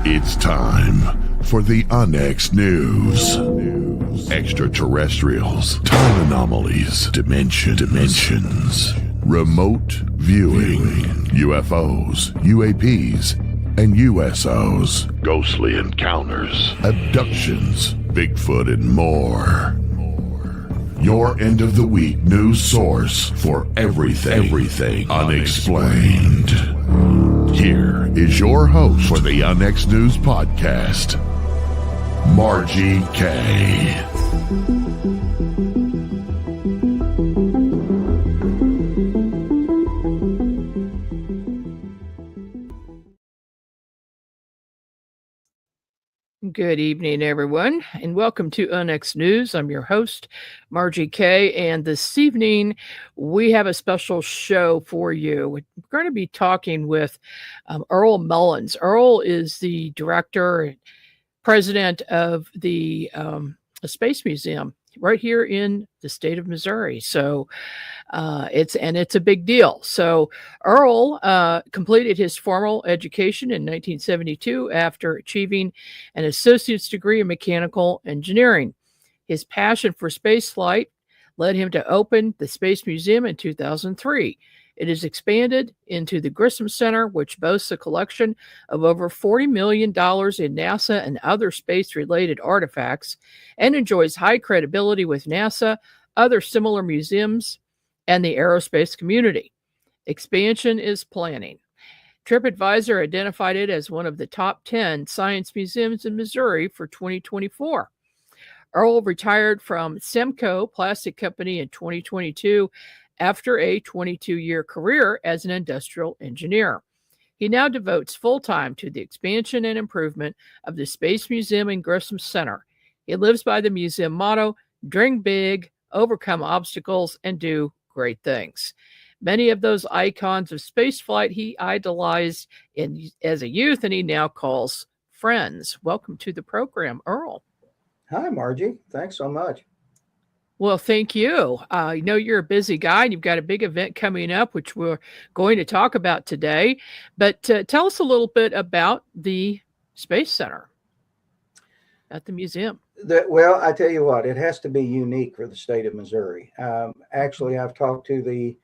It's time for the Onyx News. Extraterrestrials, time anomalies, dimensions, remote viewing, UFOs, UAPs, and USOs, ghostly encounters, abductions, Bigfoot, and more. Your end of the week news source for everything unexplained. Here is your host for the Onyx News Podcast, Margie K. Good evening, everyone, and welcome to Onyx News. I'm your host, Margie K., and this evening we have a special show for you. We're going to be talking with Earl Mullins. Earl is the director and president of the Space Museum right here in the state of Missouri. So it's a big deal. So Earl completed his formal education in 1972 after achieving an associate's degree in mechanical engineering. His passion for spaceflight led him to open the Space Museum in 2003. It is expanded into the Grissom Center, which boasts a collection of over $40 million in NASA and other space-related artifacts, and enjoys high credibility with NASA, other similar museums, and the aerospace community. Expansion is planning. Tripadvisor identified it as one of the top 10 science museums in Missouri for 2024. Earl retired from SEMCO Plastic Company in 2022 after a 22-year career as an industrial engineer. He now devotes full-time to the expansion and improvement of the Space Museum and Grissom Center. He lives by the museum motto, dream big, overcome obstacles, and do great things. Many of those icons of spaceflight he idolized as a youth, and he now calls friends. Welcome to the program, Earl. Hi, Margie. Thanks so much. Well, thank you. I know you're a busy guy, and you've got a big event coming up, which we're going to talk about today. But tell us a little bit about the Space Center at the museum. Well, I tell you what, it has to be unique for the state of Missouri. Actually, I've talked to the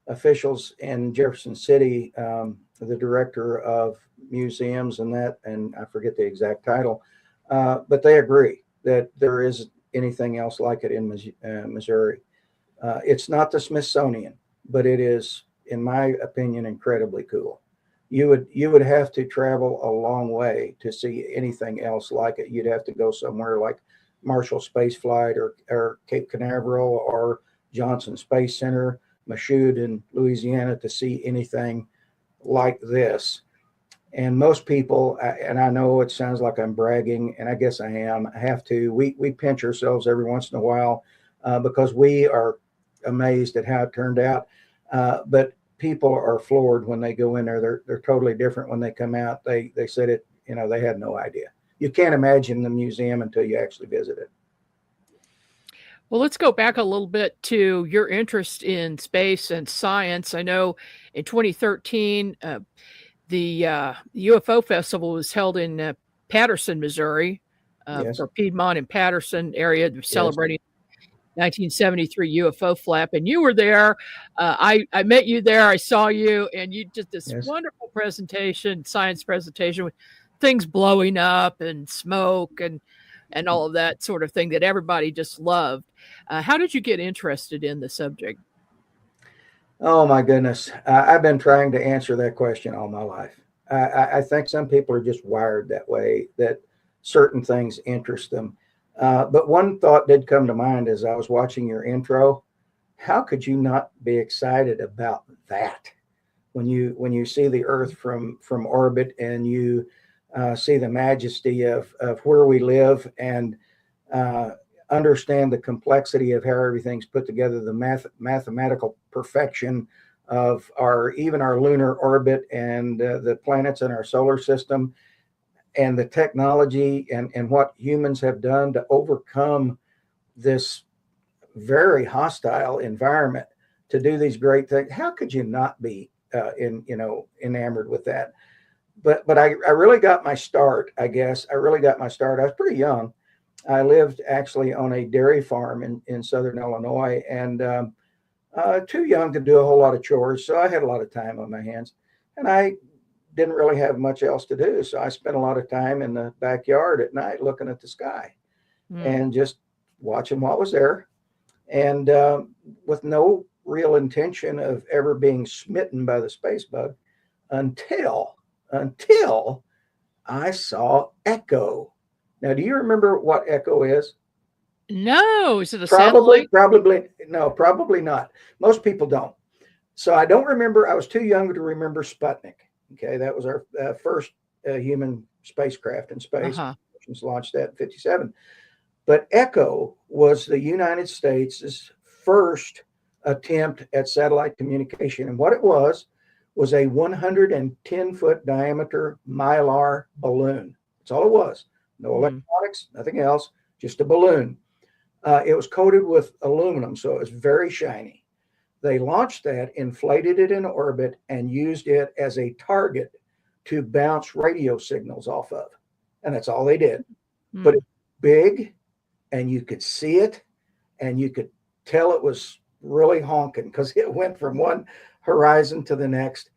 officials in Jefferson City, the director of museums and I forget the exact title, but they agree that there isn't anything else like it in Missouri. It's not the Smithsonian, but it is, in my opinion, incredibly cool. You would have to travel a long way to see anything else like it. You'd have to go somewhere like Marshall Space Flight or Cape Canaveral or Johnson Space Center, Michoud in Louisiana to see anything like this. And most people, and I know it sounds like I'm bragging, and I guess I am, I have to, we pinch ourselves every once in a while because we are amazed at how it turned out. But people are floored when they go in there. They're totally different when they come out. They said it, they had no idea. You can't imagine the museum until you actually visit it. Well, let's go back a little bit to your interest in space and science. I know in 2013, the UFO Festival was held in Patterson, Missouri, Yes. for Piedmont and Patterson area, celebrating 1973 UFO flap. And you were there. I met you there. I saw you, and you did this wonderful presentation, science presentation with things blowing up and smoke and all of that sort of thing that everybody just loved. How did you get interested in the subject? Oh, my goodness. I've been trying to answer that question all my life. I think some people are just wired that way, that certain things interest them. But one thought did come to mind as I was watching your intro. How could you not be excited about that? When you see the Earth from orbit and you see the majesty of where we live and understand the complexity of how everything's put together, the mathematical perfection of even our lunar orbit and the planets in our solar system, and the technology and what humans have done to overcome this very hostile environment to do these great things. How could you not be enamored with that? but I really got my start, I guess. I really got my start. I was pretty young. I lived actually on a dairy farm in southern Illinois, and too young to do a whole lot of chores. So I had a lot of time on my hands, and I didn't really have much else to do. So I spent a lot of time in the backyard at night looking at the sky and just watching what was there, and with no real intention of ever being smitten by the space bug until I saw Echo. Now, do you remember what Echo is? No, is it a satellite? Probably not. Most people don't. So I don't remember. I was too young to remember Sputnik. Okay, that was our first human spacecraft in space. Which was launched at 57. But Echo was the United States' first attempt at satellite communication. And what it was a 110-foot diameter mylar balloon. That's all it was. No electronics, nothing else, just a balloon. It was coated with aluminum, so it was very shiny. They launched that, inflated it in orbit, and used it as a target to bounce radio signals off of. And that's all they did. But it's big, and you could see it, and you could tell it was really honking because it went from one horizon to the next,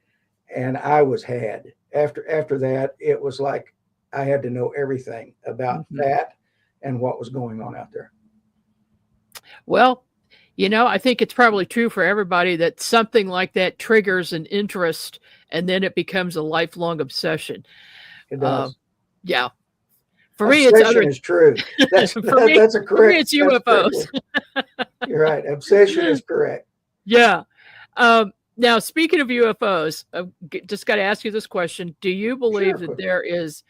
and I was had. After that, it was like I had to know everything about that and what was going on out there. Well, I think it's probably true for everybody that something like that triggers an interest and then it becomes a lifelong obsession. It does. Yeah. For me, it's obsession is true. That's a correct. For me, it's UFOs. You're right. Obsession is correct. Yeah. Now, speaking of UFOs, I've just got to ask you this question. Do you believe that there is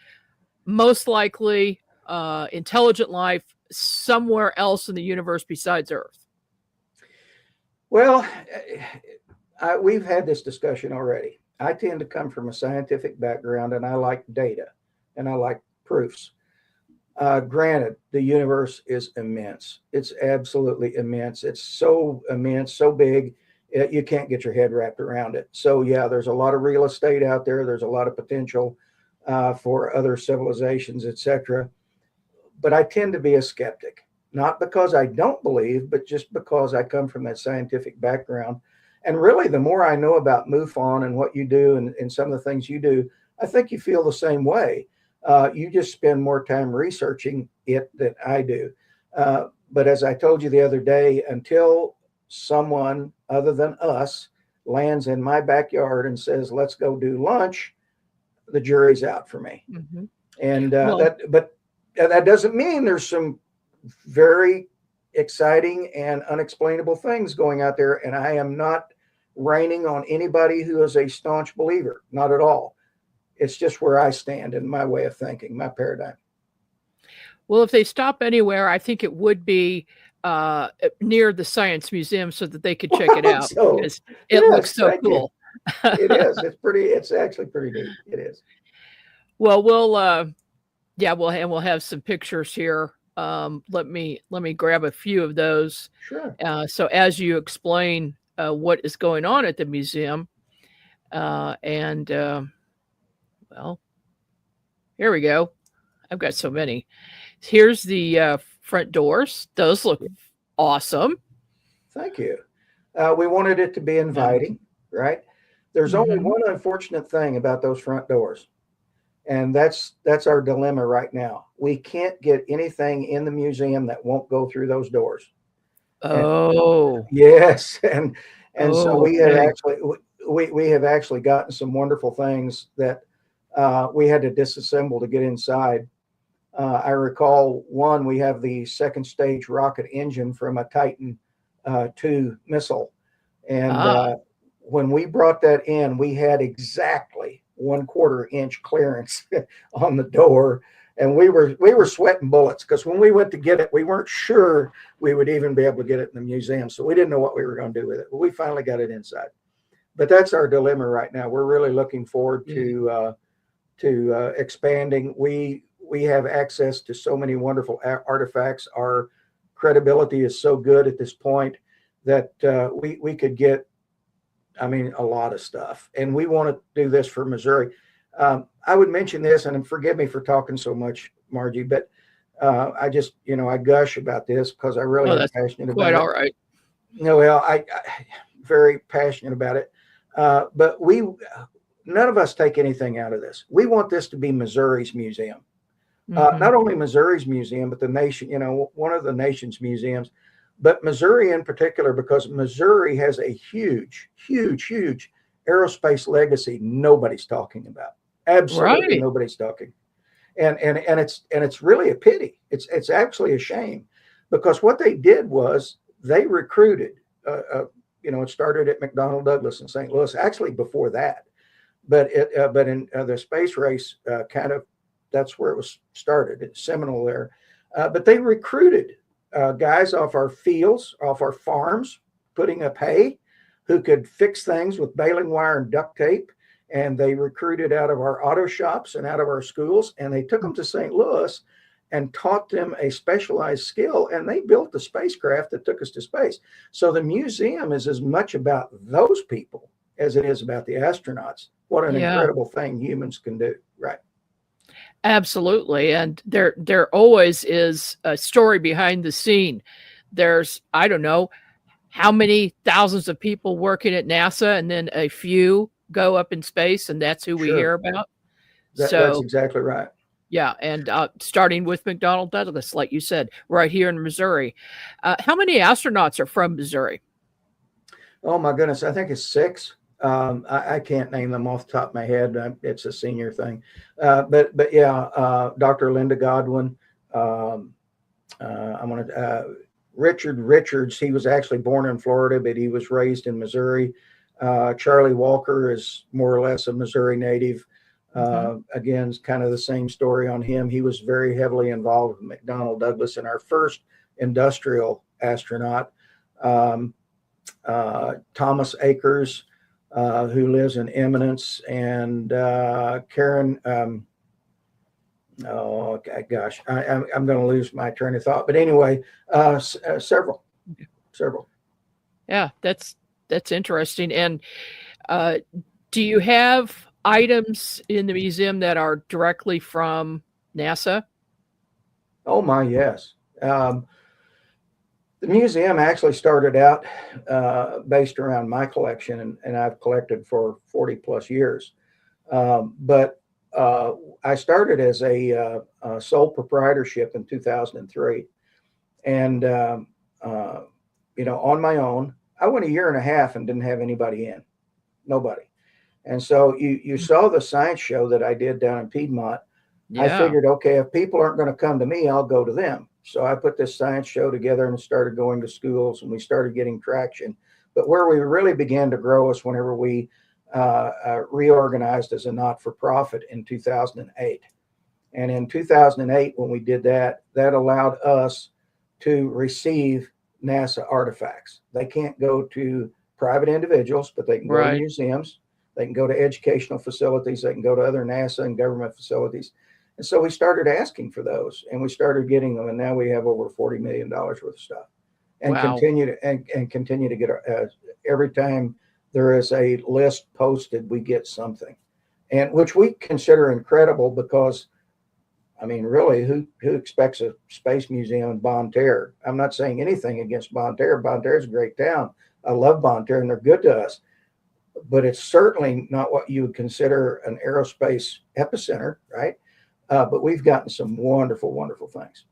most likely intelligent life somewhere else in the universe besides Earth? Well, we've had this discussion already. I tend to come from a scientific background, and I like data, and I like proofs. Granted, the universe is immense. It's absolutely immense. It's so immense, so big, you can't get your head wrapped around it. So, yeah, there's a lot of real estate out there. There's a lot of potential for other civilizations, etc. But I tend to be a skeptic, not because I don't believe, but just because I come from that scientific background. And really, the more I know about MUFON and what you do and some of the things you do, I think you feel the same way. You just spend more time researching it than I do. But as I told you the other day, until someone other than us lands in my backyard and says, let's go do lunch, the jury's out for me. And that doesn't mean there's some very exciting and unexplainable things going out there. And I am not raining on anybody who is a staunch believer, not at all. It's just where I stand in my way of thinking, my paradigm. Well, if they stop anywhere, I think it would be near the Science Museum so that they could check it out. Because it looks so cool. It is. It's actually pretty neat. It is. Well, we'll have some pictures here. Let me grab a few of those. Sure. So as you explain what is going on at the museum, well, here we go. I've got so many. Here's the front doors. Those look awesome. Thank you. We wanted it to be inviting, right? There's only one unfortunate thing about those front doors, and that's our dilemma right now. We can't get anything in the museum that won't go through those doors. Oh, yes, and so we have actually gotten some wonderful things that we had to disassemble to get inside. I recall one, we have the second stage rocket engine from a Titan II missile. And when we brought that in, we had exactly 1/4 inch clearance on the door. And we were sweating bullets because when we went to get it, we weren't sure we would even be able to get it in the museum. So we didn't know what we were going to do with it. But we finally got it inside. But that's our dilemma right now. We're really looking forward to expanding. We have access to so many wonderful artifacts. Our credibility is so good at this point that we could get, a lot of stuff. And we want to do this for Missouri. I would mention this, and forgive me for talking so much, Margie, but I just, I gush about this because I really Oh, am that's passionate quite about all it. right. No, well, I very passionate about it. But none of us take anything out of this. We want this to be Missouri's museum. Not only Missouri's museum, but the nation, one of the nation's museums, but Missouri in particular, because Missouri has a huge, huge, huge aerospace legacy nobody's talking about. Absolutely Right. nobody's talking. And it's really a pity. It's actually a shame, because what they did was they recruited. It started at McDonnell Douglas in St. Louis. Actually, before that, but in the space race, that's where it was started. It's seminal there. But they recruited guys off our fields, off our farms, putting up hay, who could fix things with baling wire and duct tape. And they recruited out of our auto shops and out of our schools, and they took them to St. Louis and taught them a specialized skill, and they built the spacecraft that took us to space. So the museum is as much about those people as it is about the astronauts. What an incredible thing humans can do, right? Absolutely. And there always is a story behind the scene. There's, I don't know how many thousands of people working at NASA, and then a few go up in space, and that's who we hear about. That's exactly right. Yeah, and starting with McDonnell Douglas, like you said, right here in Missouri. How many astronauts are from Missouri? Oh my goodness, I think it's 6. I can't name them off the top of my head. It's a senior thing, but yeah, Dr. Linda Godwin. Richard Richards. He was actually born in Florida, but he was raised in Missouri. Charlie Walker is more or less a Missouri native. Again, it's kind of the same story on him. He was very heavily involved with McDonnell Douglas, and our first industrial astronaut, Thomas Akers, who lives in Eminence, and Karen. Oh gosh, I'm going to lose my train of thought. But anyway, several. Yeah, that's interesting. And do you have items in the museum that are directly from NASA? Oh my, yes. The museum actually started out based around my collection, and I've collected for 40 plus years. But I started as a sole proprietorship in 2003, and on my own. I went a year and a half and didn't have anybody in, nobody. And so you saw the science show that I did down in Piedmont. I figured, okay, if people aren't going to come to me, I'll go to them. So I put this science show together and started going to schools, and we started getting traction. But where we really began to grow is whenever we reorganized as a not-for-profit in 2008. And in 2008, when we did that, that allowed us to receive NASA artifacts. They can't go to private individuals, but they can go to museums. They can go to educational facilities. They can go to other NASA and government facilities. And so we started asking for those, and we started getting them. And now we have over $40 million worth of stuff, and continue to get every time there is a list posted, we get something, and which we consider incredible, because I mean, really, who expects a space museum in Bonne Terre? I'm not saying anything against Bonne Terre. Bonne Terre is a great town. I love Bonne Terre, and they're good to us. But it's certainly not what you would consider an aerospace epicenter, right? But we've gotten some wonderful, wonderful things.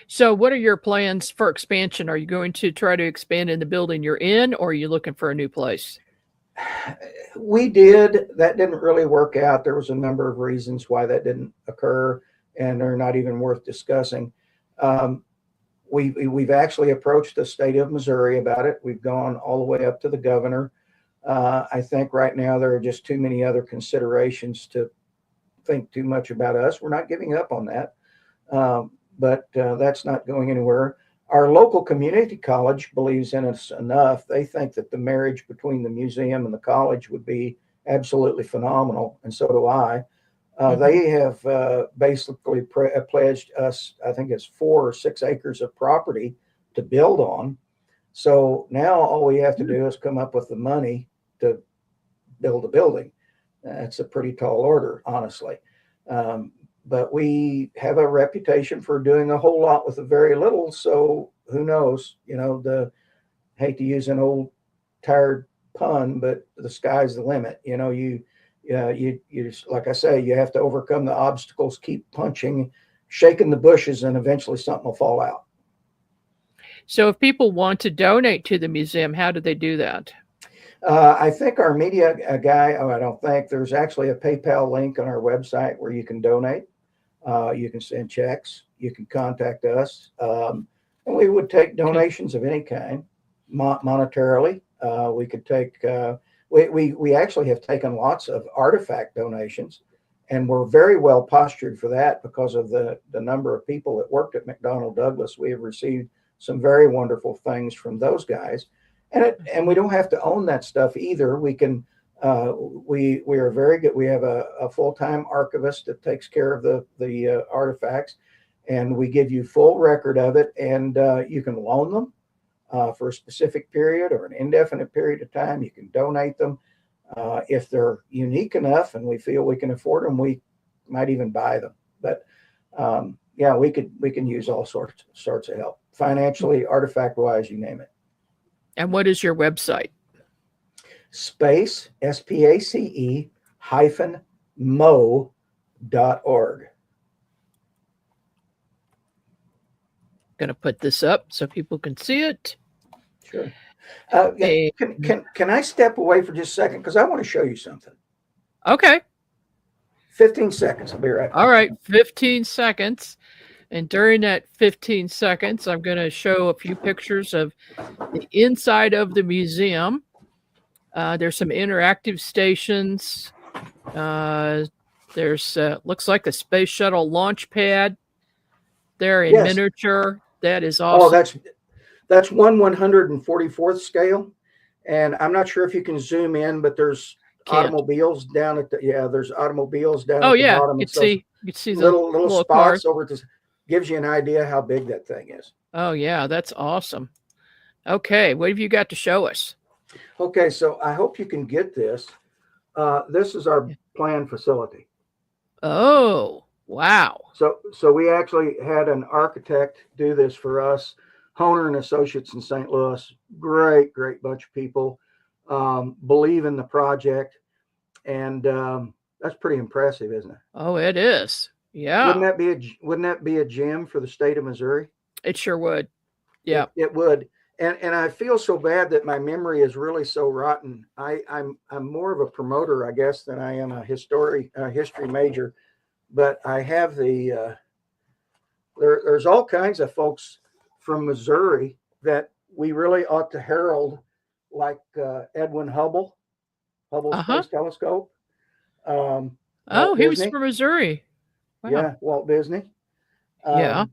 So what are your plans for expansion? Are you going to try to expand in the building you're in, or are you looking for a new place? We did. That didn't really work out. There was a number of reasons why that didn't occur, and they're not even worth discussing. We've actually approached the state of Missouri about it. We've gone all the way up to the governor. I think right now there are just too many other considerations to think too much about us. We're not giving up on that, but that's not going anywhere. Our local community college believes in us enough. They think that the marriage between the museum and the college would be absolutely phenomenal, and so do I. They have basically pledged us, I think it's 4 or 6 acres of property to build on. So now all we have to do is come up with the money to build a building. That's a pretty tall order, honestly. But we have a reputation for doing a whole lot with a very little. So who knows? Hate to use an old tired pun, but the sky's the limit. You just, like I say, you have to overcome the obstacles, keep punching, shaking the bushes, and eventually something will fall out. So if people want to donate to the museum, how do they do that? I think our media guy, I don't think, there's actually a PayPal link on our website where you can donate. You can send checks. You can contact us. And we would take donations of any kind, monetarily. We could take, we actually have taken lots of artifact donations, and we're very well postured for that because of the number of people that worked at McDonnell Douglas. We have received some very wonderful things from those guys. And we don't have to own that stuff either. We can, we are very good. We have a full-time archivist that takes care of the artifacts, and we give you full record of it, and you can loan them for a specific period or an indefinite period of time. You can donate them. If they're unique enough and we feel we can afford them, we might even buy them. But yeah, we can use all sorts of help, financially, artifact-wise, you name it. And what is your website? Space, SPACE -mo.org. Going to put this up so people can see it. Sure. Can I step away for just a second? Because I want to show you something. Okay. 15 seconds. I'll be right back. All right. 15 seconds. And during that 15 seconds, I'm going to show a few pictures of the inside of the museum. There's some interactive stations. There's looks like a space shuttle launch pad there in miniature. That is awesome. Oh, that's 1/144th scale. And I'm not sure if you can zoom in, but there's automobiles down at there's automobiles down at the bottom. You can see the little spots car. over at this. Gives you an idea how big that thing is. Oh, yeah, that's awesome. Okay, what have you got to show us? Okay, so I hope you can get this. This is our planned facility. Oh, wow. So we actually had an architect do this for us, Honer and Associates in St. Louis. Great bunch of people. Believe in the project. And that's pretty impressive, isn't it? Oh, it is. Yeah. Wouldn't that be a gem for the state of Missouri? It sure would. Yeah. It would. And I feel so bad that my memory is really so rotten. I'm more of a promoter, I guess, than I am a history major. But I have there's all kinds of folks from Missouri that we really ought to herald, like Edwin Hubble Space Telescope. He was from Missouri. Wow. Yeah, Walt Disney. Yeah.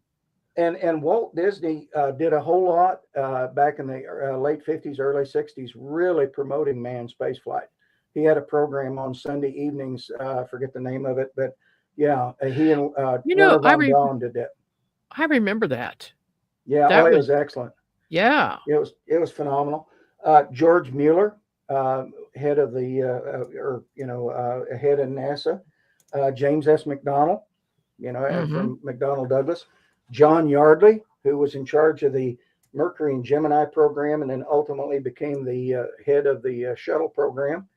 And Walt Disney did a whole lot back in the late 50s, early 60s, really promoting manned space flight. He had a program on Sunday evenings. I forget the name of it, but yeah, he and Werner von Braun did that. I remember that. Yeah, it was excellent. Yeah, it was phenomenal. George Mueller, head of the head of NASA. James S. McDonnell, from McDonnell Douglas. John Yardley, who was in charge of the Mercury and Gemini program and then ultimately became the head of the shuttle program.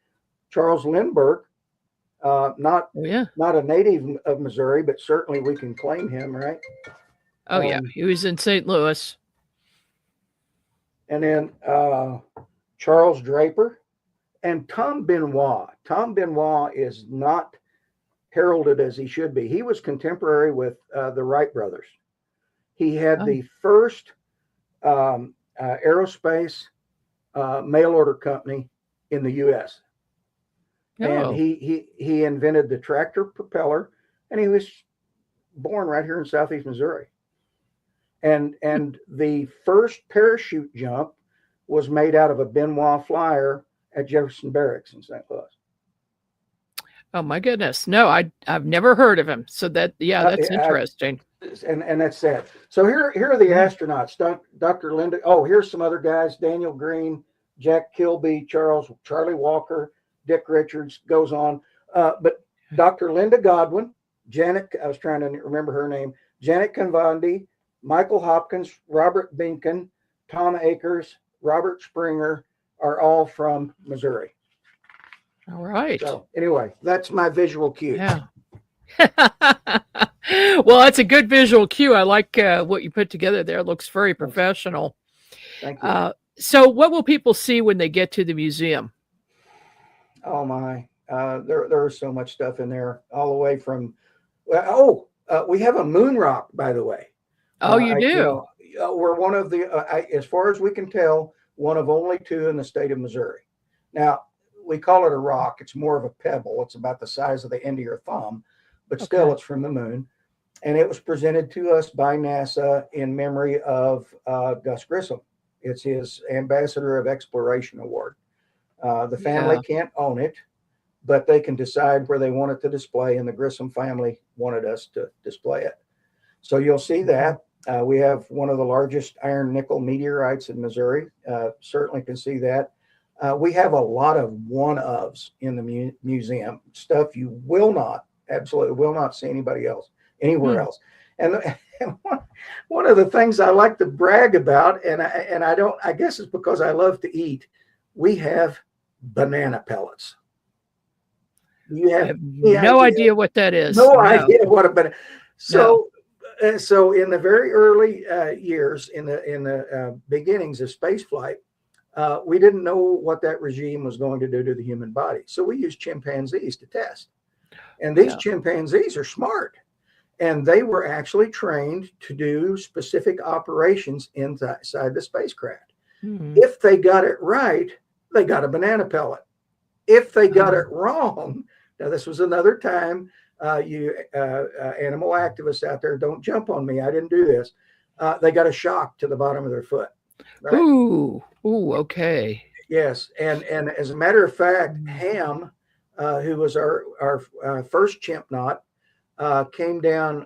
Charles Lindbergh, not a native of Missouri, but certainly we can claim him, right? Oh, yeah. He was in St. Louis. And then Charles Draper and Tom Benoit. Tom Benoit is not heralded as he should be. He was contemporary with the Wright brothers. He had the first aerospace mail order company in the U.S. And he invented the tractor propeller, and he was born right here in Southeast Missouri. And the first parachute jump was made out of a Benoit flyer at Jefferson Barracks in St. Louis. Oh my goodness. No, I've never heard of him. So that's interesting. And that's sad. So here are the astronauts. Dr. Linda. Oh, here's some other guys. Daniel Green, Jack Kilby, Charlie Walker, Dick Richards, goes on. But Dr. Linda Godwin, Janet, I was trying to remember her name, Janet Convandi, Michael Hopkins, Robert Binkin, Tom Akers, Robert Springer are all from Missouri. All right. So anyway, that's my visual cue. Yeah. Well, that's a good visual cue. I like what you put together there. It looks very professional. Thank you. So what will people see when they get to the museum? Oh my, there's so much stuff in there, all the way from, we have a moon rock, by the way. Oh, you do? We're one of the, as far as we can tell, one of only two in the state of Missouri. Now, we call it a rock. It's more of a pebble. It's about the size of the end of your thumb, but still it's from the moon. And it was presented to us by NASA in memory of Gus Grissom. It's his Ambassador of Exploration Award. The family can't own it, but they can decide where they want it to display, and the Grissom family wanted us to display it. So you'll see that. We have one of the largest iron nickel meteorites in Missouri. Certainly can see that. We have a lot of one-ofs in the museum, stuff you absolutely will not see anybody else, anywhere else. And one of the things I like to brag about, and I guess it's because I love to eat, we have banana pellets. You have no idea what that is. No idea what a banana. So in the very early years, in the beginnings of spaceflight, we didn't know what that regime was going to do to the human body. So we used chimpanzees to test. And these chimpanzees are smart. And they were actually trained to do specific operations inside the spacecraft. If they got it right, they got a banana pellet. If they got it wrong, now this was another time, you animal activists out there, don't jump on me. I didn't do this. They got a shock to the bottom of their foot. Right? Ooh, okay. Yes, and as a matter of fact, Ham, who was our first chimp knot, came down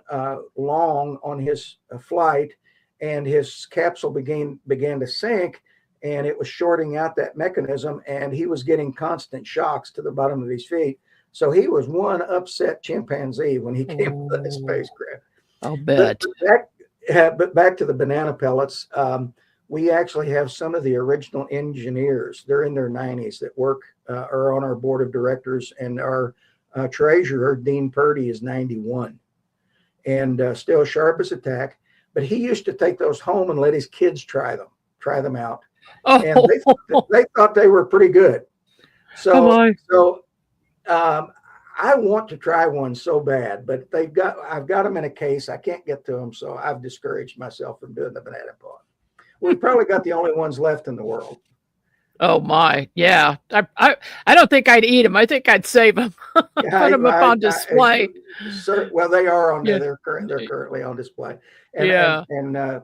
long on his flight, and his capsule began to sink, and it was shorting out that mechanism, and he was getting constant shocks to the bottom of his feet. So he was one upset chimpanzee when he came to the spacecraft. I'll bet. But back to the banana pellets, we actually have some of the original engineers. They're in their 90s that are on our board of directors, and our treasurer, Dean Purdy, is 91 and still sharp as a tack. But he used to take those home and let his kids try them out. Oh. And they thought they were pretty good. So I want to try one so bad, but I've got them in a case. I can't get to them, so I've discouraged myself from doing the banana pod. We've probably got the only ones left in the world. Oh my, yeah. I don't think I'd eat them. I think I'd save them. Put them up on display. Well, they are on. They're currently on display. And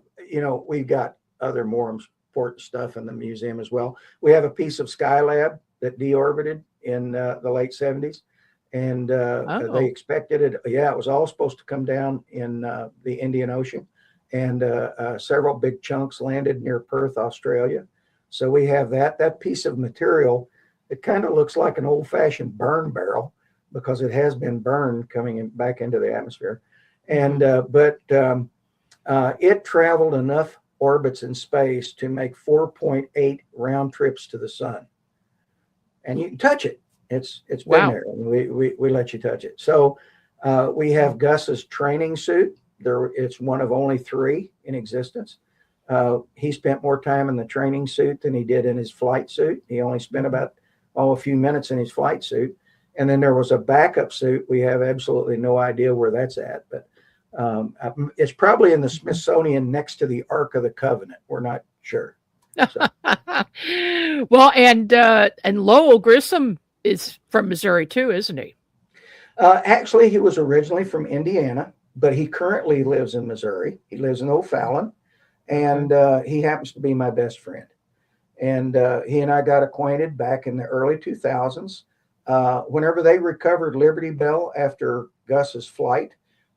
we've got other more important stuff in the museum as well. We have a piece of Skylab that deorbited in the late 70s, and they expected it. Yeah, it was all supposed to come down in the Indian Ocean, and several big chunks landed near Perth, Australia. So we have that piece of material. It kind of looks like an old-fashioned burn barrel because it has been burned coming back into the atmosphere. And but it traveled enough orbits in space to make 4.8 round trips to the sun. And you can touch it. It's been there. And we let you touch it. So we have Gus's training suit. It's one of only 3 in existence. He spent more time in the training suit than he did in his flight suit. He only spent about a few minutes in his flight suit. And then there was a backup suit. We have absolutely no idea where that's at, but it's probably in the Smithsonian next to the Ark of the Covenant. We're not sure. So. Well, and Lowell Grissom is from Missouri too, isn't he? Actually, he was originally from Indiana, but he currently lives in Missouri. He lives in O'Fallon. And he happens to be my best friend. And he and I got acquainted back in the early 2000s. Whenever they recovered Liberty Bell after Gus's flight,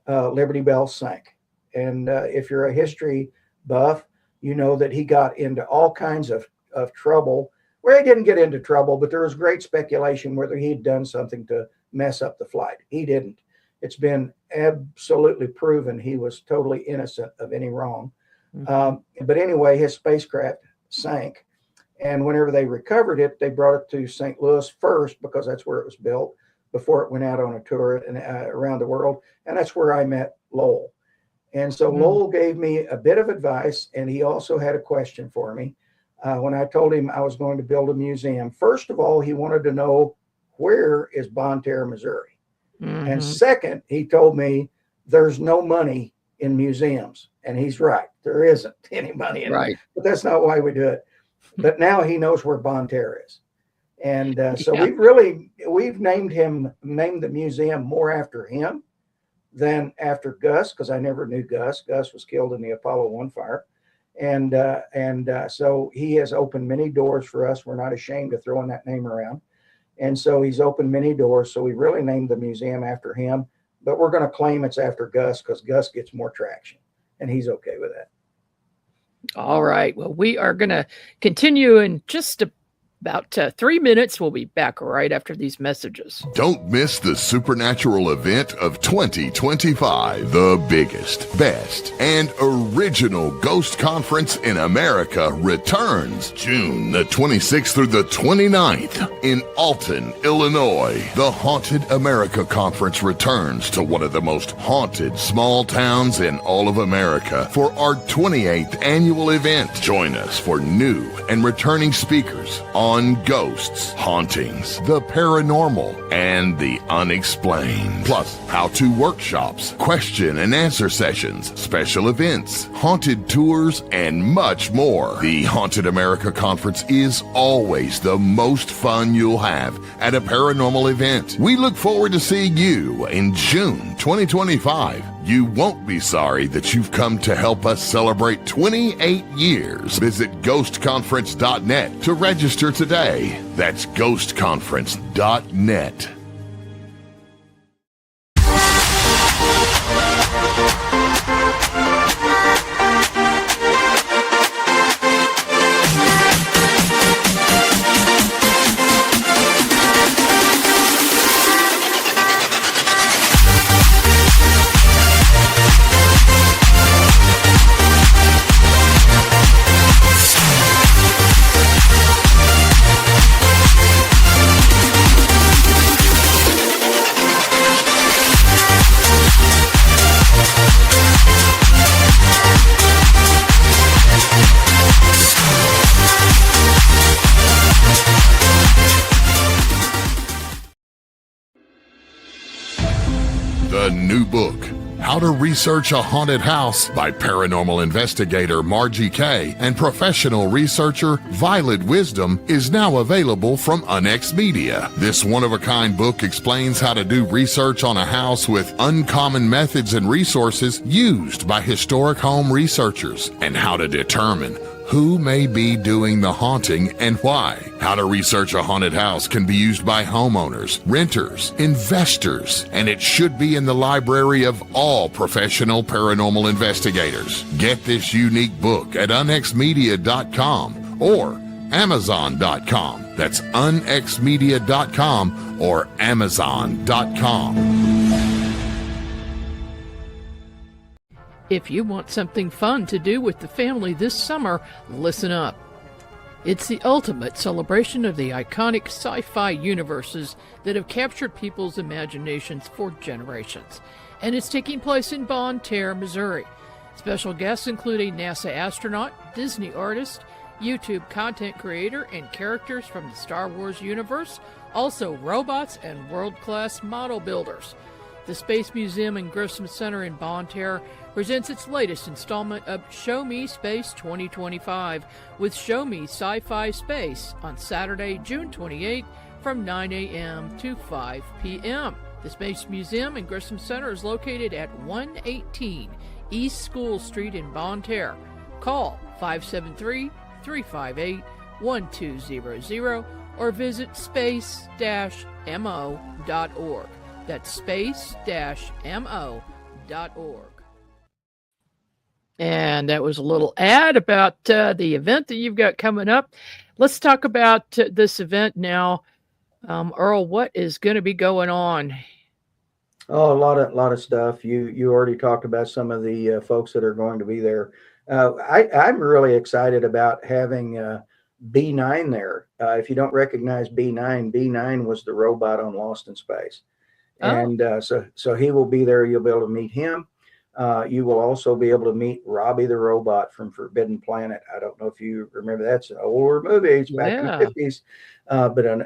Liberty Bell sank. And if you're a history buff, you know that he got into all kinds of trouble. Well, he didn't get into trouble, but there was great speculation whether he'd done something to mess up the flight. He didn't. It's been absolutely proven he was totally innocent of any wrong. But anyway, his spacecraft sank. And whenever they recovered it, they brought it to St. Louis first because that's where it was built before it went out on a tour and around the world. And that's where I met Lowell. And so Lowell gave me a bit of advice, and he also had a question for me. When I told him I was going to build a museum, first of all, he wanted to know, where is Bonne Terre, Missouri? And second, he told me there's no money in museums. And he's right. There isn't any money in it. But that's not why we do it. But now he knows where Bonne Terre is. And so we've named the museum more after him than after Gus, because I never knew Gus. Gus was killed in the Apollo 1 fire. And so he has opened many doors for us. We're not ashamed of throwing that name around. And so he's opened many doors. So we really named the museum after him, but we're going to claim it's after Gus because Gus gets more traction, and he's okay with that. All right. Well, we are going to continue in just about 3 minutes. We'll be back right after these messages. Don't miss the supernatural event of 2025, the biggest, best, and original ghost conference in America returns June the 26th through the 29th in Alton, Illinois. The Haunted America Conference returns to one of the most haunted small towns in all of America for our 28th annual event. Join us for new and returning speakers on ghosts, hauntings, the paranormal, and the unexplained. Plus, how-to workshops, question and answer sessions, special events, haunted tours, and much more. The Haunted America Conference is always the most fun you'll have at a paranormal event. We look forward to seeing you in June 2025. You won't be sorry that you've come to help us celebrate 28 years. Visit ghostconference.net to register today. That's ghostconference.net. The new book, How to Research a Haunted House by paranormal investigator Margie K. and professional researcher Violet Wisdom, is now available from Unex Media. This one-of-a-kind book explains how to do research on a house with uncommon methods and resources used by historic home researchers, and how to determine who may be doing the haunting and why. How to Research a Haunted House can be used by homeowners, renters, investors, and it should be in the library of all professional paranormal investigators. Get this unique book at unexmedia.com or amazon.com. That's unexmedia.com or amazon.com. If you want something fun to do with the family this summer, listen up. It's the ultimate celebration of the iconic sci-fi universes that have captured people's imaginations for generations. And it's taking place in Bonne Terre, Missouri. Special guests include a NASA astronaut, Disney artist, YouTube content creator, and characters from the Star Wars universe, also robots and world-class model builders. The Space Museum and Grissom Center in Bonne Terre presents its latest installment of Show Me Space 2025 with Show Me Sci-Fi Space on Saturday, June 28 from 9 a.m. to 5 p.m. The Space Museum and Grissom Center is located at 118 East School Street in Bonne Terre. Call 573-358-1200 or visit space-mo.org. That's space-mo.org. And that was a little ad about the event that you've got coming up. Let's talk about this event now. Earl, what is going to be going on? Oh, a lot of stuff. You already talked about some of the folks that are going to be there. I'm really excited about having B9 there. If you don't recognize B9, B9 was the robot on Lost in Space, Oh, and so he will be there. You'll be able to meet him. You will also be able to meet Robbie the robot from Forbidden Planet. I don't know if you remember, that's an older movie. It's back in the yeah. 50s, but an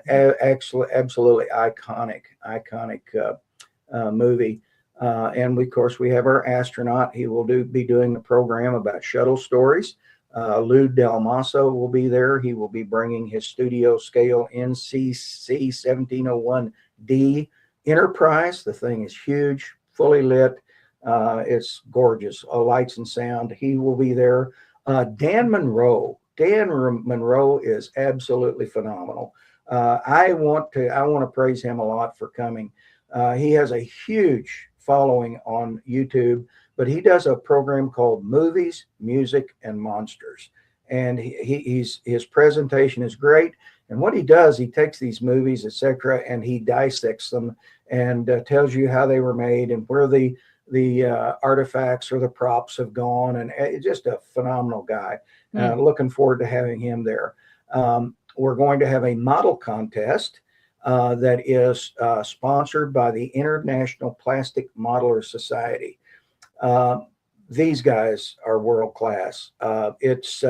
absolutely iconic movie. And of course, we have our astronaut. He will be doing a program about shuttle stories. Lou Del Maso will be there. He will be bringing his studio scale NCC 1701D Enterprise. The thing is huge, fully lit. It's gorgeous. Lights and sound. He will be there. Dan Monroe. Dan Monroe is absolutely phenomenal. I want to praise him a lot for coming. He has a huge following on YouTube, but he does a program called Movies, Music, and Monsters. And his presentation is great. And what he does, he takes these movies, etc., and he dissects them and tells you how they were made and where the artifacts or the props have gone. And just a phenomenal guy. Looking forward to having him there. We're going to have a model contest that is sponsored by the International Plastic Modeler Society. These guys are world class. It's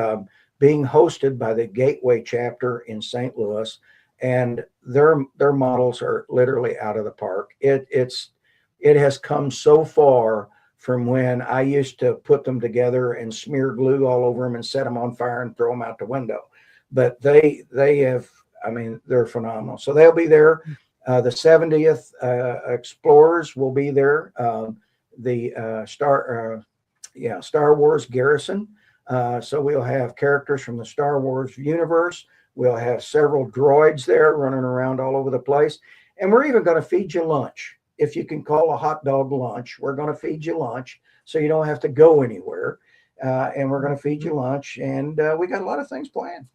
being hosted by the Gateway chapter in St. Louis, and their models are literally out of the park. It has come so far from when I used to put them together and smear glue all over them and set them on fire and throw them out the window. But they have, I mean, they're phenomenal. So they'll be there. The 70th Explorers will be there. The Star Wars Garrison. So we'll have characters from the Star Wars universe. We'll have several droids there running around all over the place. And we're even going to feed you lunch. If you can call a hot dog lunch, we're going to feed you lunch so you don't have to go anywhere. And we're going to feed you lunch. And we got a lot of things planned.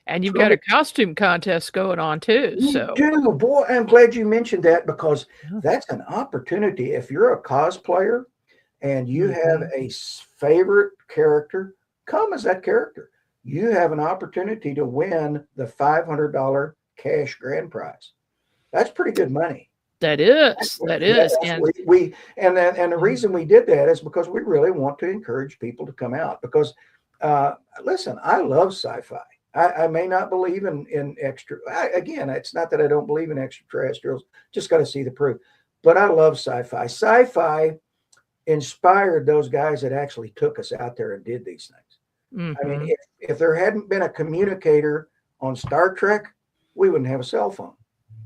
And you've got a costume contest going on too. So, boy, I'm glad you mentioned that, because that's an opportunity. If you're a cosplayer and you have a favorite character, come as that character. You have an opportunity to win the $500 cash grand prize. That's pretty good money. That is. And the reason we did that is because we really want to encourage people to come out. Because listen, I love sci-fi. I may not believe in extra. Again, it's not that I don't believe in extraterrestrials. Just got to see the proof. But I love sci-fi. Sci-fi inspired those guys that actually took us out there and did these things. I mean, if there hadn't been a communicator on Star Trek, we wouldn't have a cell phone,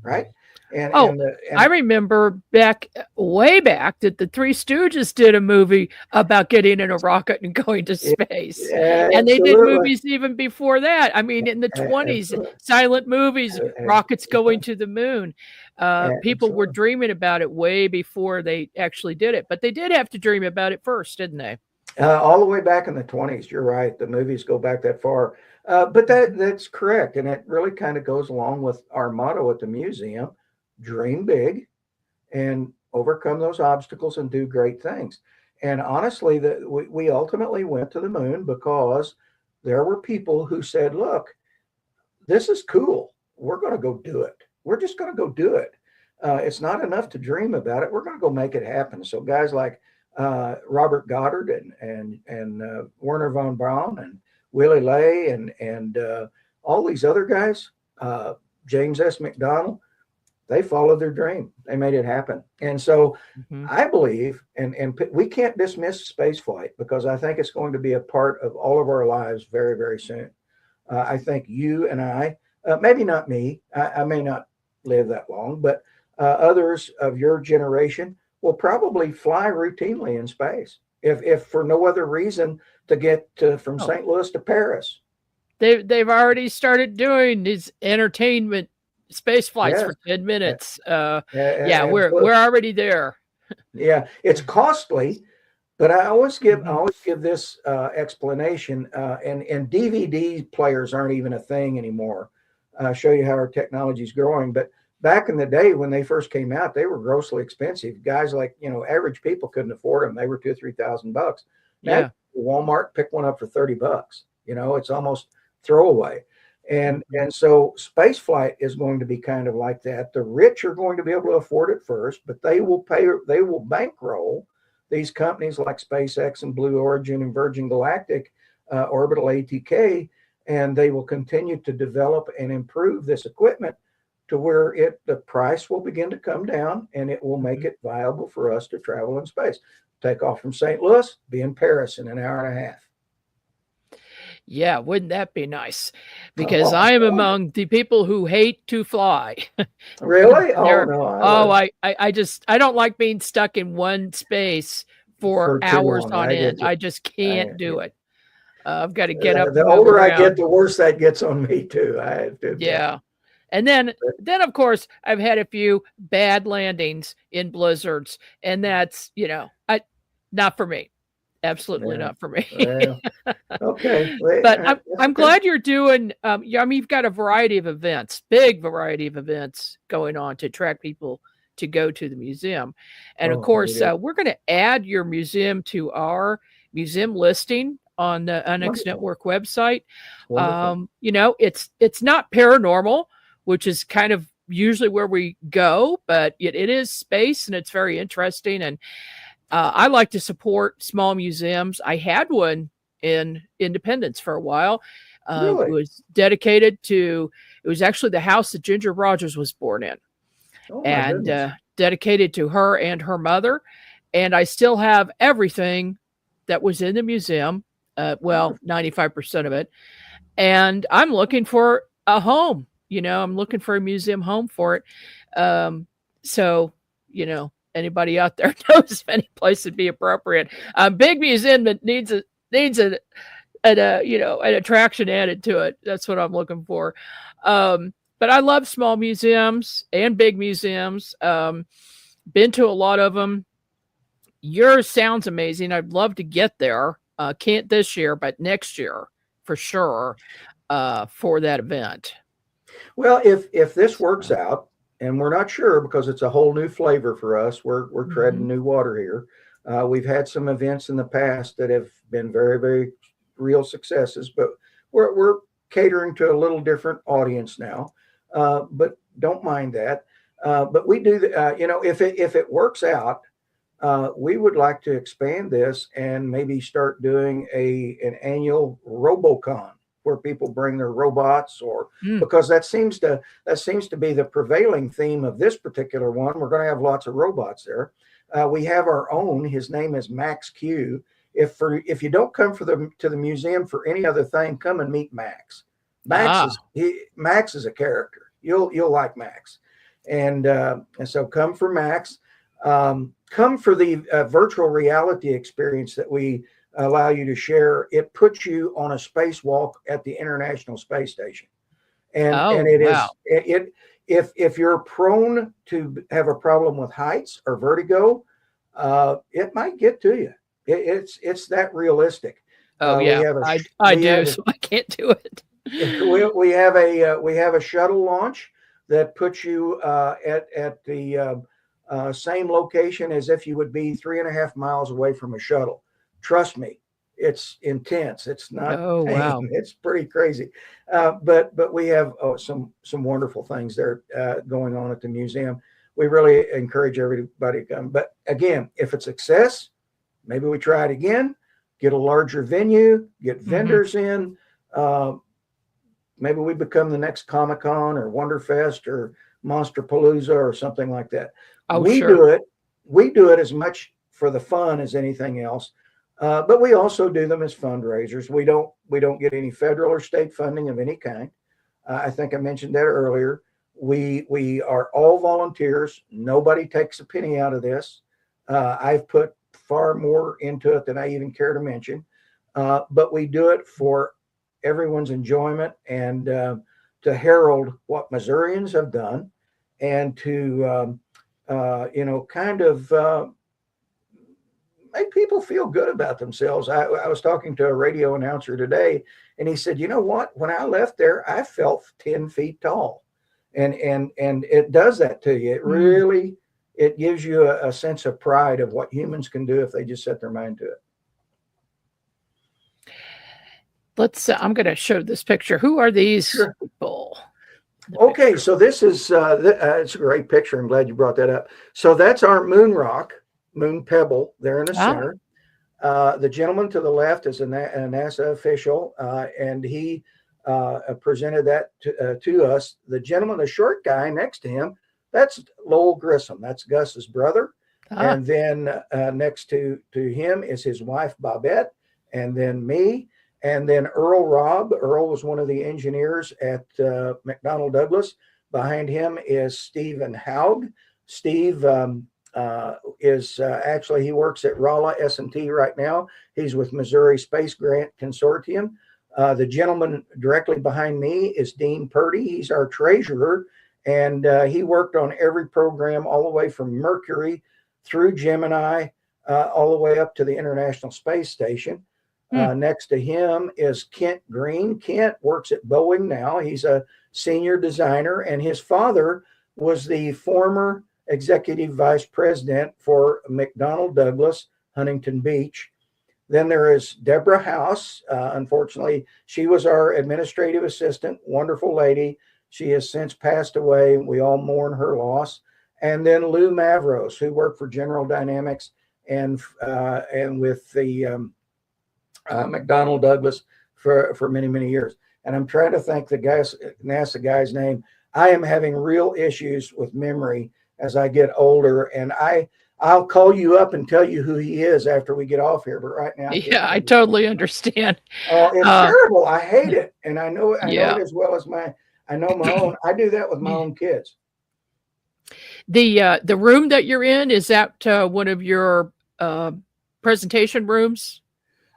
right? I remember way back that the Three Stooges did a movie about getting in a rocket and going to space. And they did movies even before that. I mean, in the 20s, silent movies, rockets going to the moon. People were dreaming about it way before they actually did it. But they did have to dream about it first, didn't they? All the way back in the 20s. You're right. The movies go back that far. But that's correct. And it really kind of goes along with our motto at the museum. Dream big and overcome those obstacles and do great things. And honestly, we ultimately went to the moon because there were people who said, look, this is cool. We're going to go do it. We're just going to go do it. It's not enough to dream about it. We're going to go make it happen. So guys like Robert Goddard and Werner von Braun and Willie Lay and all these other guys, James S. McDonald, they followed their dream. They made it happen. And so I believe, and we can't dismiss spaceflight, because I think it's going to be a part of all of our lives very, very soon. I think you and I, maybe not me, I may not live that long, but others of your generation will probably fly routinely in space, if for no other reason to get from St. Louis to Paris. They've already started doing these entertainment space flights for 10 minutes. We're already there. Yeah, it's costly, but I always give this explanation. And DVD players aren't even a thing anymore. show you how our technology is growing. But back in the day when they first came out, they were grossly expensive. Guys like, average people couldn't afford them. They were $2,000 or $3,000. Now, Yeah. Walmart pick one up for $30. It's almost throwaway. And so space flight is going to be kind of like that. The rich are going to be able to afford it first, but they will bankroll these companies like SpaceX and Blue Origin and Virgin Galactic, Orbital ATK, and they will continue to develop and improve this equipment to where the price will begin to come down, and it will make it viable for us to travel in space. Take off from St. Louis, be in Paris in an hour and a half. Yeah, wouldn't that be nice? Because I am among the people who hate to fly. Really? Oh no! I don't like being stuck in one space for hours on end. I just can't do it. I've got to get up. The older I get, the worse that gets on me too. I have to. Yeah. And then of course I've had a few bad landings in blizzards, and that's, not for me. Absolutely not for me. Well, okay. But I'm glad you're doing, you've got a variety of events, big variety of events going on to attract people to go to the museum. And of course, we're going to add your museum to our museum listing on the NX Network website. It's not paranormal, which is kind of usually where we go, but it is space, and it's very interesting. And I like to support small museums. I had one in Independence for a while. Really? It was dedicated to, it was actually the house that Ginger Rogers was born in. And dedicated to her and her mother. And I still have everything that was in the museum. 95% of it. And I'm looking for a home. I'm looking for a museum home for it. So, anybody out there knows of any place would be appropriate. Big museum that needs an attraction added to it. That's what I'm looking for. But I love small museums and big museums. Been to a lot of them. Yours sounds amazing. I'd love to get there. Can't this year, but next year for sure, for that event. Well, if this works out, and we're not sure because it's a whole new flavor for us. We're treading new water here. We've had some events in the past that have been very, very real successes, but we're catering to a little different audience now. But don't mind that. But we do, if it works out, we would like to expand this and maybe start doing an annual RoboCon, where people bring their robots, or because that seems to be the prevailing theme of this particular one. We're going to have lots of robots there. We have our own. His name is Max Q. If you don't come to the museum for any other thing, come and meet Max. Max is a character. You'll like Max, and so come for Max. Come for the virtual reality experience that we allow you to share. It puts you on a spacewalk at the International Space Station, and it is if you're prone to have a problem with heights or vertigo, it might get to you. It's that realistic. I do, so I can't do it. We have a shuttle launch that puts you at the same location as if you would be 3.5 miles away from a shuttle. Trust me, it's intense. It's not. Oh, wow. It's pretty crazy. But we have some wonderful things there going on at the museum. We really encourage everybody to come. But again, if it's a success, maybe we try it again, get a larger venue, get vendors in. Maybe we become the next Comic-Con or Wonderfest or Monsterpalooza or something like that. We do it as much for the fun as anything else. But we also do them as fundraisers. We don't get any federal or state funding of any kind. I think I mentioned that earlier. We are all volunteers. Nobody takes a penny out of this. I've put far more into it than I even care to mention. But we do it for everyone's enjoyment and to herald what Missourians have done, and to kind of make people feel good about themselves. I was talking to a radio announcer today, and he said, you know what? When I left there, I felt 10 feet tall. And it does that to you. It really, it gives you a sense of pride of what humans can do if they just set their mind to it. I'm going to show this picture. Who are these people? Okay, so this is it's a great picture. I'm glad you brought that up. So that's our moon rock, moon pebble there in the center. The gentleman to the left is a NASA official, and he presented that to us. The gentleman, the short guy next to him, that's Lowell Grissom. That's Gus's brother. And then next to him is his wife, Bobette, and then me. And then Earl was one of the engineers at McDonnell Douglas. Behind him is Stephen Haug. Steve is actually, he works at Rolla S&T right now. He's with Missouri Space Grant Consortium. The gentleman directly behind me is Dean Purdy. He's our treasurer, and he worked on every program all the way from Mercury through Gemini, all the way up to the International Space Station. Next to him is Kent Green. Kent works at Boeing now. He's a senior designer, and his father was the former executive vice president for McDonnell Douglas, Huntington Beach. Then there is Deborah House. Unfortunately, she was our administrative assistant, wonderful lady. She has since passed away. We all mourn her loss. And then Lou Mavros, who worked for General Dynamics and with the McDonnell Douglas for many, many years. And I'm trying to think the NASA guy's name. I am having real issues with memory as I get older, and I'll call you up and tell you who he is after we get off here. But right now, I totally understand. It's terrible. I hate it, and I know it as well as I know my own. I do that with my own kids. The room that you're in, is that one of your presentation rooms?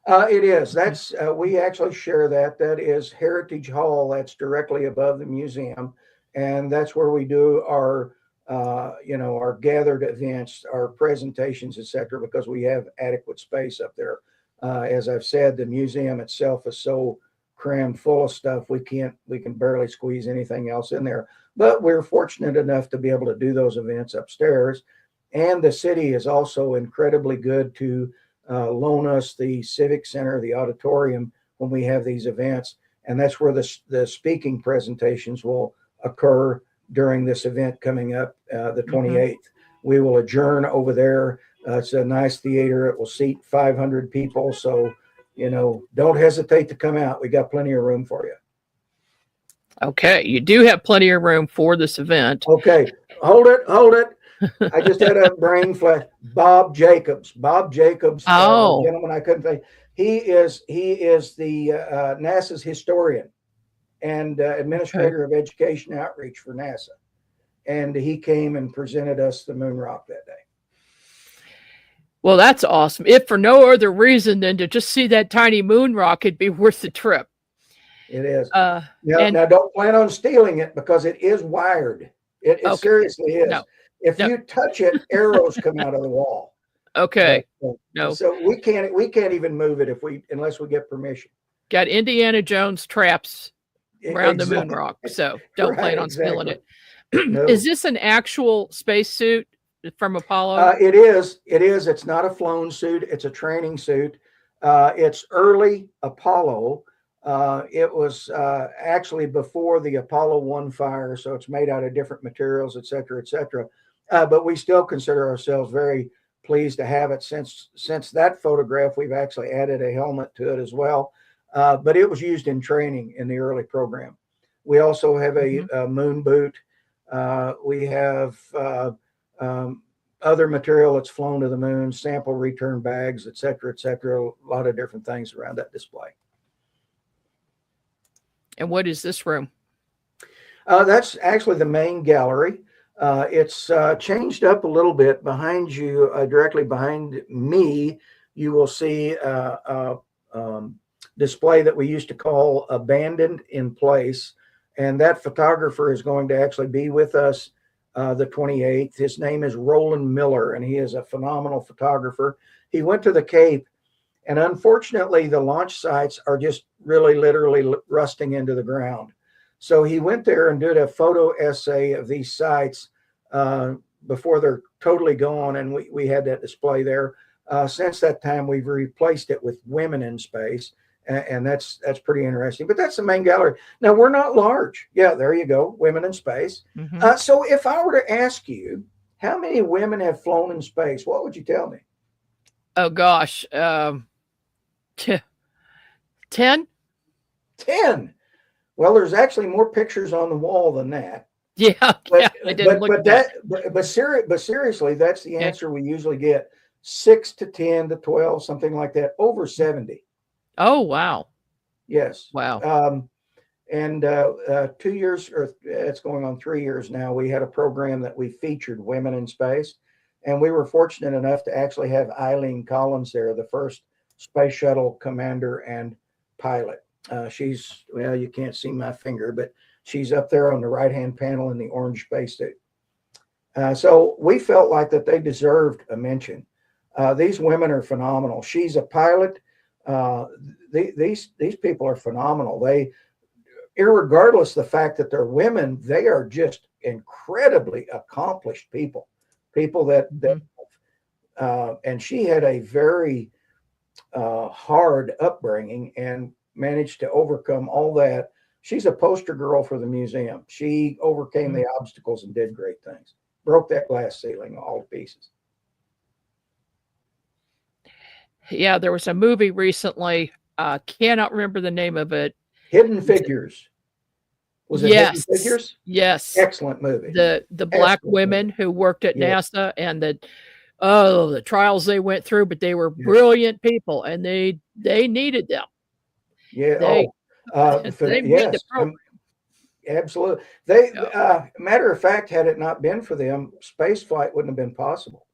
It is. That's we actually share that. That is Heritage Hall. That's directly above the museum, and that's where we do our our gathered events, our presentations, etc. Because we have adequate space up there. As I've said, the museum itself is so crammed full of stuff we can barely squeeze anything else in there. But we're fortunate enough to be able to do those events upstairs, and the city is also incredibly good to loan us the Civic Center, the auditorium, when we have these events. And that's where the speaking presentations will occur during this event coming up the 28th. We will adjourn over there. It's a nice theater. It will seat 500 people. So, don't hesitate to come out. We got plenty of room for you. Okay. You do have plenty of room for this event. Okay. Hold it. I just had a brain flash. Bob Jacobs, gentleman I couldn't think. He is the NASA's historian and administrator of education outreach for NASA. And he came and presented us the moon rock that day. Well, that's awesome. If for no other reason than to just see that tiny moon rock, it'd be worth the trip. It is. Now don't plan on stealing it because it is wired. It seriously is. No. If you touch it, arrows come out of the wall. Okay. No. So we can't even move it unless we get permission. Got Indiana Jones traps around the moon rock, so don't plan on stealing it. No. Is this an actual spacesuit from Apollo? It is. It's not a flown suit. It's a training suit. It's early Apollo. It was actually before the Apollo 1 fire, so it's made out of different materials, et cetera, et cetera. But we still consider ourselves very pleased to have it. Since that photograph, we've actually added a helmet to it as well. But it was used in training in the early program. We also have a moon boot. We have other material that's flown to the moon, sample return bags, et cetera, a lot of different things around that display. And what is this room? That's actually the main gallery. It's changed up a little bit. Behind you, directly behind me, you will see a display that we used to call Abandoned in Place. And that photographer is going to actually be with us the 28th. His name is Roland Miller, and he is a phenomenal photographer. he went to the Cape, and unfortunately, the launch sites are just really literally rusting into the ground. So he went there and did a photo essay of these sites before they're totally gone, and we had that display there. Since that time, we've replaced it with women in space, and that's pretty interesting. But that's the main gallery. Now, we're not large. Yeah, there you go, women in space. So if I were to ask you, how many women have flown in space, what would you tell me? Oh, gosh. 10? 10. Well, there's actually more pictures on the wall than that. Yeah, But, I didn't look at that. But seriously, that's the answer we usually get. 6 to 10 to 12, something like that, over 70. Oh, wow. Yes. Wow. And 2 years, or it's going on 3 years now, we had a program that we featured women in space. And we were fortunate enough to actually have Eileen Collins there, the first space shuttle commander and pilot. She's, well, you can't see my finger, but she's up there on the right-hand panel in the orange spacesuit. So we felt like that they deserved a mention. These women are phenomenal. She's a pilot. These people are phenomenal. They, irregardless of the fact that they're women, they are just incredibly accomplished people. People that and she had a very hard upbringing and managed to overcome all that. She's a poster girl for the museum. She overcame the obstacles and did great things. Broke that glass ceiling all to pieces. Yeah, there was a movie recently. Cannot remember the name of it. Hidden Figures. Was it Hidden Figures? Yes. Excellent movie. The black women who worked at NASA, and the trials they went through, but they were brilliant people, and they needed them. Yeah. They made the program. Absolutely. Matter of fact, had it not been for them, spaceflight wouldn't have been possible.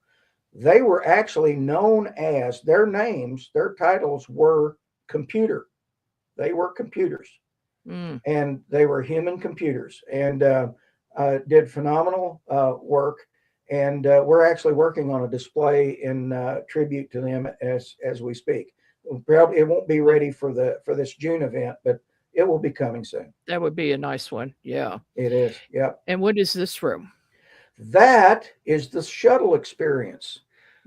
They were actually known as, their names, their titles were computer. They were computers. And they were human computers, and did phenomenal work. And we're actually working on a display in tribute to them as we speak. Probably it won't be ready for this June event, but it will be coming soon. That would be a nice one. Yeah, it is. Yep. And what is this room? That is the shuttle experience.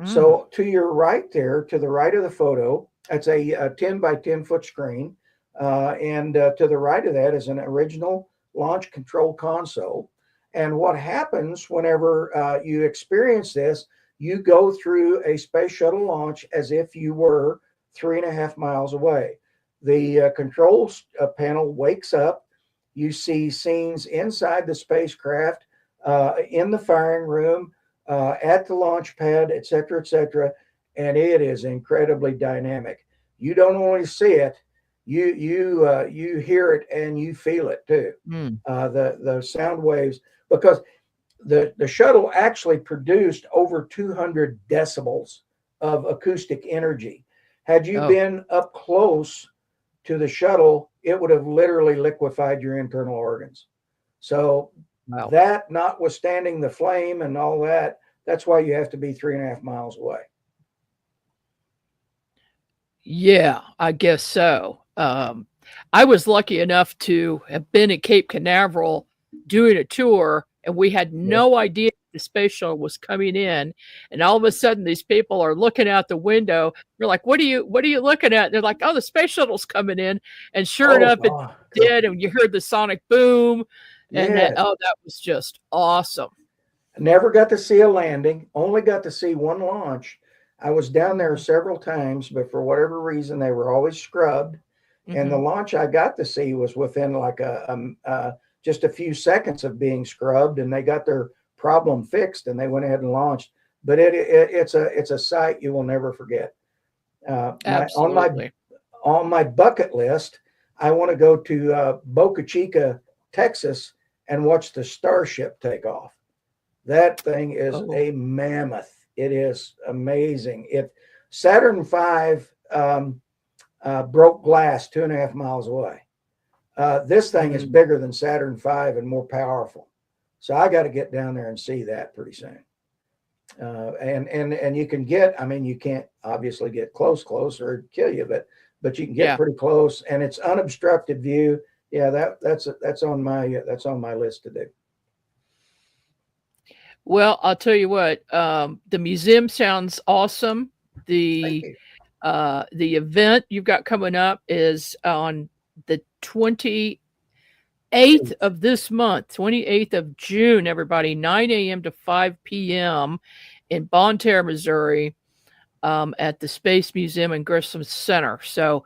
So to your right there, to the right of the photo, that's a 10 by 10 foot screen. And to the right of that is an original launch control console. And what happens whenever you experience this, you go through a space shuttle launch as if you were 3.5 miles away. The controls panel wakes up. You see scenes inside the spacecraft, in the firing room, at the launch pad, et cetera, and it is incredibly dynamic. You don't only see it, you hear it and you feel it too. The sound waves, because the shuttle actually produced over 200 decibels of acoustic energy. Had you been up close to the shuttle, it would have literally liquefied your internal organs. So that, notwithstanding the flame and all that, that's why you have to be 3.5 miles away. Yeah, I guess so. I was lucky enough to have been at Cape Canaveral doing a tour, and we had no idea the space shuttle was coming in. And all of a sudden, these people are looking out the window. We're like, "What are you looking at?" And they're like, "Oh, the space shuttle's coming in." And sure enough, it did. And you heard the sonic boom, and that was just awesome. Never got to see a landing. Only got to see one launch. I was down there several times, but for whatever reason, they were always scrubbed. And the launch I got to see was within like just a few seconds of being scrubbed, and they got their problem fixed, and they went ahead and launched. But it's a sight you will never forget. Absolutely. On my bucket list, I want to go to Boca Chica, Texas, and watch the Starship take off. That thing is a mammoth. It is amazing. Saturn V broke glass 2.5 miles away. This thing is bigger than Saturn V and more powerful. So I got to get down there and see that pretty soon. And you can get, I mean, you can't obviously get close or it'd kill you, but you can get pretty close, and it's unobstructed view. Yeah, that's on my list to do. Well, I'll tell you what, the museum sounds awesome. The event you've got coming up is on the 28th of this month, 28th of June, everybody, 9 a.m. to 5 p.m. in Bonne Terre, Missouri, at the Space Museum and Grissom Center. So,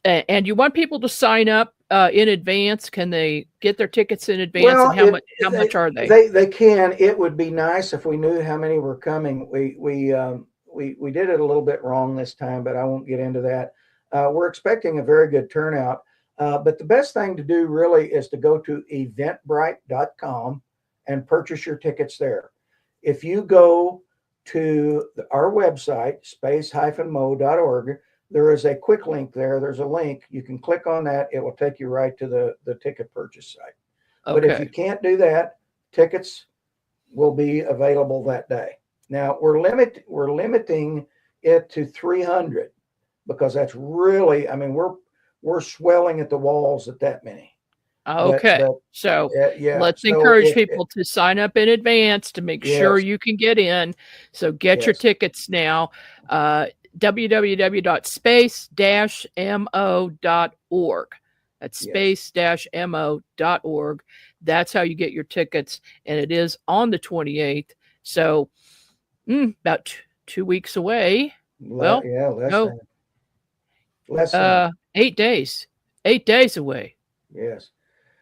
and you want people to sign up in advance? Can they get their tickets in advance? Well, and how much are they? They can. It would be nice if we knew how many were coming. We did it a little bit wrong this time, but I won't get into that. We're expecting a very good turnout. But the best thing to do really is to go to eventbrite.com and purchase your tickets there. If you go to our website, space-mo.org, there is a quick link there. There's a link. You can click on that. It will take you right to the ticket purchase site. Okay. But if you can't do that, tickets will be available that day. Now we're limiting it to 300 because that's really, I mean, we're swelling at the walls at that many. Okay. So let's encourage people to sign up in advance to make sure you can get in. So get your tickets now. www.space-mo.org. That's space-mo.org. That's how you get your tickets. And it is on the 28th. So about 2 weeks away. Well, less than 8 days. 8 days away. Yes.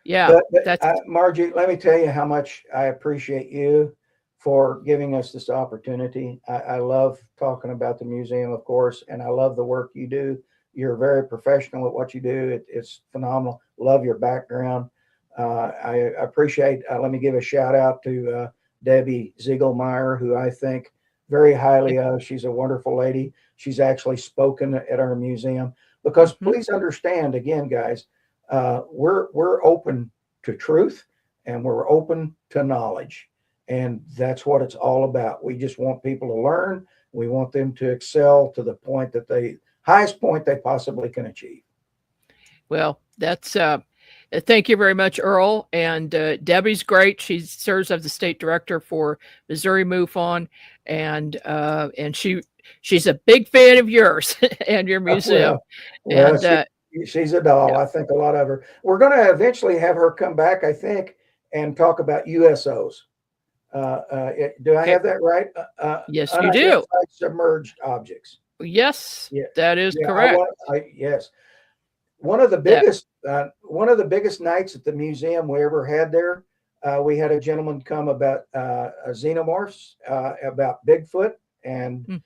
Yeah. But Margie, let me tell you how much I appreciate you for giving us this opportunity. I love talking about the museum, of course, and I love the work you do. You're very professional at what you do. It's phenomenal. Love your background. I appreciate, let me give a shout out to Debbie Ziegelmeyer, who I think very highly of. She's a wonderful lady. She's actually spoken at our museum because please understand, again, guys, we're open to truth and we're open to knowledge. And that's what it's all about. We just want people to learn. We want them to excel to the point that highest point they possibly can achieve. Well, that's, thank you very much, Earl. And Debbie's great. She serves as the state director for Missouri MUFON, and she's a big fan of yours and your museum. She's a doll. I think a lot of her. We're going to eventually have her come back, I think, and talk about USOs. Do I have that right? Yes, you do. Submerged objects. Yes, that is correct. Yes. One of the biggest nights at the museum we ever had there, we had a gentleman come about xenomorphs, about Bigfoot, and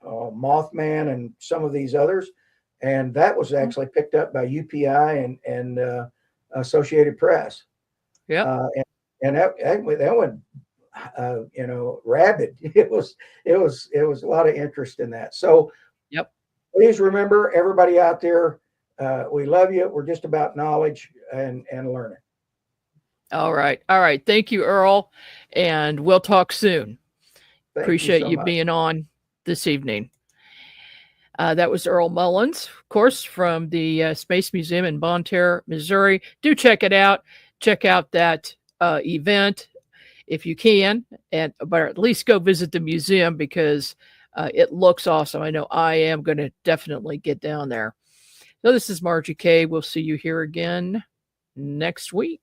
Mothman, and some of these others, and that was actually picked up by UPI and Associated Press. Yeah, and that went rabid. It was a lot of interest in that. So please remember, everybody out there, we love you. We're just about knowledge and learning. All right. Thank you, Earl, and we'll talk soon. Appreciate you being on this evening. That was Earl Mullins, of course, from the Space Museum in Bonne Terre, Missouri. Do check it out. Check out that event if you can, but at least go visit the museum because it looks awesome. I know I am going to definitely get down there. So this is Margie K. We'll see you here again next week.